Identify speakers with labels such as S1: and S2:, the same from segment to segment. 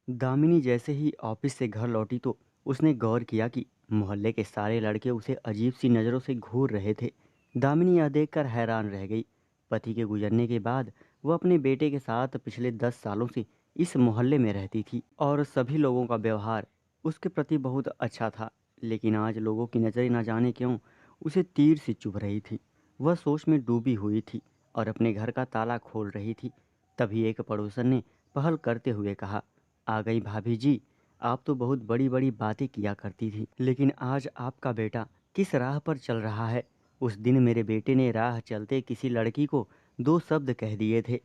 S1: दामिनी जैसे ही ऑफिस से घर लौटी तो उसने गौर किया कि मोहल्ले के सारे लड़के उसे अजीब सी नज़रों से घूर रहे थे। दामिनी यह देखकर हैरान रह गई। पति के गुजरने के बाद वह अपने बेटे के साथ पिछले 10 सालों से इस मोहल्ले में रहती थी और सभी लोगों का व्यवहार उसके प्रति बहुत अच्छा था। लेकिन आज लोगों की नज़रें न जाने क्यों उसे तीर से चुभ रही थी। वह सोच में डूबी हुई थी और अपने घर का ताला खोल रही थी। तभी एक पड़ोसन ने पहल करते हुए कहा, आ गई भाभी जी। आप तो बहुत बड़ी बड़ी बातें किया करती थी, लेकिन आज आपका बेटा किस राह पर चल रहा है। उस दिन मेरे बेटे ने राह चलते किसी लड़की को 2 शब्द कह दिए थे।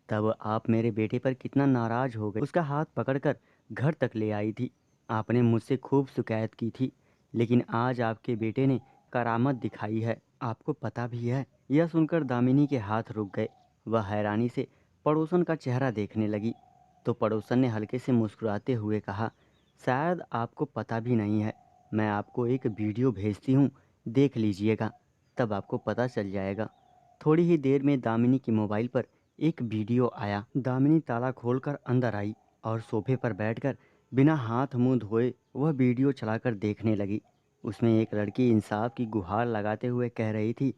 S1: तब आप मेरे बेटे पर कितना नाराज हो गए, उसका हाथ पकड़कर घर तक ले आई थी। आपने मुझसे खूब शिकायत की थी, लेकिन आज आपके बेटे ने करामत दिखाई है। आपको पता भी है। यह सुनकर दामिनी के हाथ रुक गए। वह हैरानी से पड़ोसन का चेहरा देखने लगी तो पड़ोसन ने हल्के से मुस्कुराते हुए कहा, शायद आपको पता भी नहीं है। मैं आपको एक वीडियो भेजती हूँ, देख लीजिएगा, तब आपको पता चल जाएगा। थोड़ी ही देर में दामिनी के मोबाइल पर एक वीडियो आया। दामिनी ताला खोलकर अंदर आई और सोफे पर बैठकर बिना हाथ मुंह धोए वह वीडियो चलाकर देखने लगी। उसमें एक लड़की इंसाफ की गुहार लगाते हुए कह रही थी,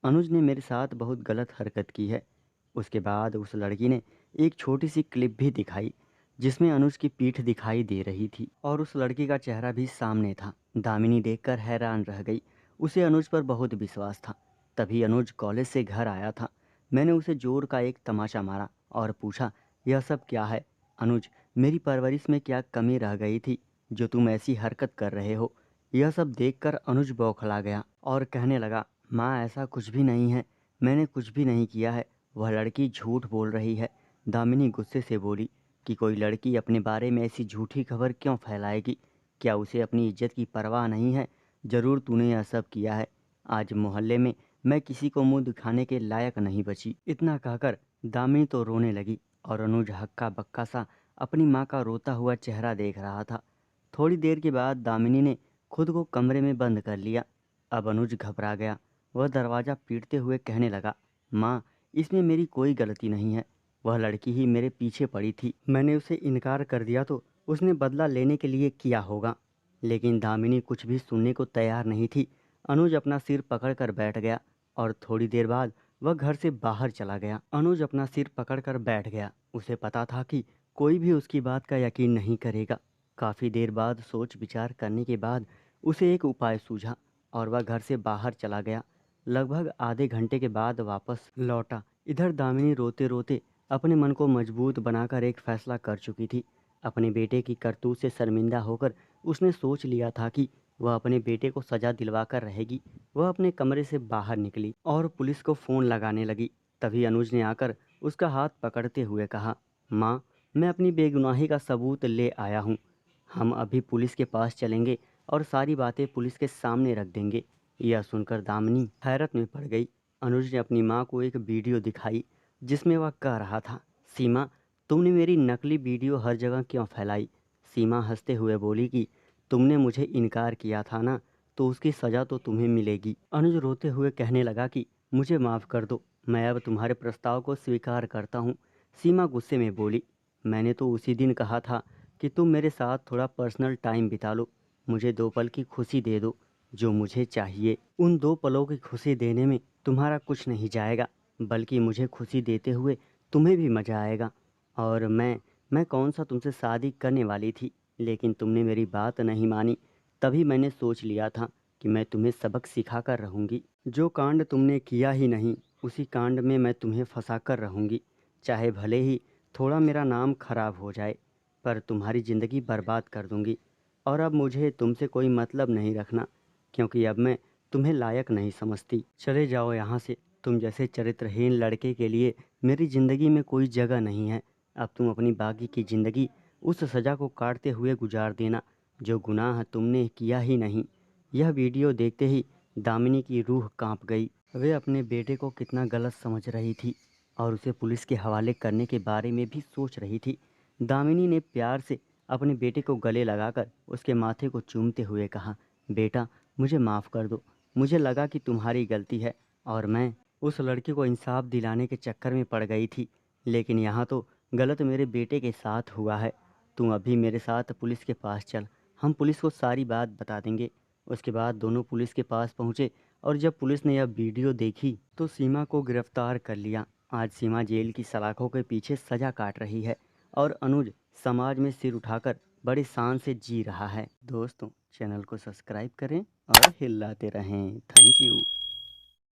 S1: अनुज ने मेरे साथ बहुत गलत हरकत की है। उसके बाद उस लड़की ने एक छोटी सी क्लिप भी दिखाई जिसमें अनुज की पीठ दिखाई दे रही थी और उस लड़की का चेहरा भी सामने था। दामिनी देखकर हैरान रह गई। उसे अनुज पर बहुत विश्वास था। तभी अनुज कॉलेज से घर आया था। मैंने उसे जोर का एक तमाचा मारा और पूछा, यह सब क्या है? अनुज, मेरी परवरिश में क्या कमी रह गई थी जो तुम ऐसी हरकत कर रहे हो? यह सब देखकर अनुज बौखला गया और कहने लगा, माँ ऐसा कुछ भी नहीं है, मैंने कुछ भी नहीं किया है। वह लड़की झूठ बोल रही है। दामिनी गुस्से से बोली कि कोई लड़की अपने बारे में ऐसी झूठी खबर क्यों फैलाएगी? क्या उसे अपनी इज्जत की परवाह नहीं है? ज़रूर तूने यह सब किया है। आज मोहल्ले में मैं किसी को मुंह दिखाने के लायक नहीं बची। इतना कहकर दामिनी तो रोने लगी और अनुज हक्का बक्का सा अपनी माँ का रोता हुआ चेहरा देख रहा था। थोड़ी देर के बाद दामिनी ने खुद को कमरे में बंद कर लिया। अब अनुज घबरा गया। वह दरवाज़ा पीटते हुए कहने लगा, माँ, इसमें मेरी कोई गलती नहीं है। वह लड़की ही मेरे पीछे पड़ी थी। मैंने उसे इनकार कर दिया तो उसने बदला लेने के लिए किया होगा। लेकिन दामिनी कुछ भी सुनने को तैयार नहीं थी। अनुज अपना सिर पकड़कर बैठ गया और थोड़ी देर बाद वह घर से बाहर चला गया। अनुज अपना सिर पकड़कर बैठ गया। उसे पता था कि कोई भी उसकी बात का यकीन नहीं करेगा। काफ़ी देर बाद सोच विचार करने के बाद उसे एक उपाय सूझा और वह घर से बाहर चला गया। लगभग आधे घंटे के बाद वापस लौटा। इधर दामिनी रोते रोते अपने मन को मजबूत बनाकर एक फैसला कर चुकी थी। अपने बेटे की करतूत से शर्मिंदा होकर उसने सोच लिया था कि वह अपने बेटे को सजा दिलवाकर रहेगी। वह अपने कमरे से बाहर निकली और पुलिस को फ़ोन लगाने लगी। तभी अनुज ने आकर उसका हाथ पकड़ते हुए कहा, माँ, मैं अपनी बेगुनाही का सबूत ले आया हूँ। हम अभी पुलिस के पास चलेंगे और सारी बातें पुलिस के सामने रख देंगे। यह सुनकर दामिनी हैरत में पड़ गई। अनुज ने अपनी माँ को एक वीडियो दिखाई जिसमें वह कह रहा था, सीमा, तुमने मेरी नकली वीडियो हर जगह क्यों फैलाई? सीमा हंसते हुए बोली कि तुमने मुझे इनकार किया था ना, तो उसकी सज़ा तो तुम्हें मिलेगी। अनुज रोते हुए कहने लगा कि मुझे माफ़ कर दो, मैं अब तुम्हारे प्रस्ताव को स्वीकार करता हूँ। सीमा गुस्से में बोली, मैंने तो उसी दिन कहा था कि तुम मेरे साथ थोड़ा पर्सनल टाइम बिता लो, मुझे 2 पल की खुशी दे दो जो मुझे चाहिए। उन 2 पलों की खुशी देने में तुम्हारा कुछ नहीं जाएगा, बल्कि मुझे खुशी देते हुए तुम्हें भी मज़ा आएगा। और मैं कौन सा तुमसे शादी करने वाली थी, लेकिन तुमने मेरी बात नहीं मानी। तभी मैंने सोच लिया था कि मैं तुम्हें सबक सिखा कर रहूँगी। जो कांड तुमने किया ही नहीं, उसी कांड में मैं तुम्हें फंसा कर रहूँगी। चाहे भले ही थोड़ा मेरा नाम खराब हो जाए, पर तुम्हारी ज़िंदगी बर्बाद कर दूँगी। और अब मुझे तुमसे कोई मतलब नहीं रखना, क्योंकि अब मैं तुम्हें लायक नहीं समझती। चले जाओ यहाँ से। तुम जैसे चरित्रहीन लड़के के लिए मेरी ज़िंदगी में कोई जगह नहीं है। अब तुम अपनी बाकी की ज़िंदगी उस सज़ा को काटते हुए गुजार देना जो गुनाह तुमने किया ही नहीं। यह वीडियो देखते ही दामिनी की रूह कांप गई। वे अपने बेटे को कितना गलत समझ रही थी और उसे पुलिस के हवाले करने के बारे में भी सोच रही थी। दामिनी ने प्यार से अपने बेटे को गले लगाकर उसके माथे को चूमते हुए कहा, बेटा, मुझे माफ़ कर दो। मुझे लगा कि तुम्हारी गलती है और मैं उस लड़की को इंसाफ दिलाने के चक्कर में पड़ गई थी, लेकिन यहाँ तो गलत मेरे बेटे के साथ हुआ है। तू अभी मेरे साथ पुलिस के पास चल, हम पुलिस को सारी बात बता देंगे। उसके बाद दोनों पुलिस के पास पहुँचे और जब पुलिस ने यह वीडियो देखी तो सीमा को गिरफ्तार कर लिया। आज सीमा जेल की सलाखों के पीछे सजा काट रही है और अनुज समाज में सिर उठाकर बड़े शान से जी रहा है। दोस्तों, चैनल को सब्सक्राइब करें और हिलाते रहें। Thank you.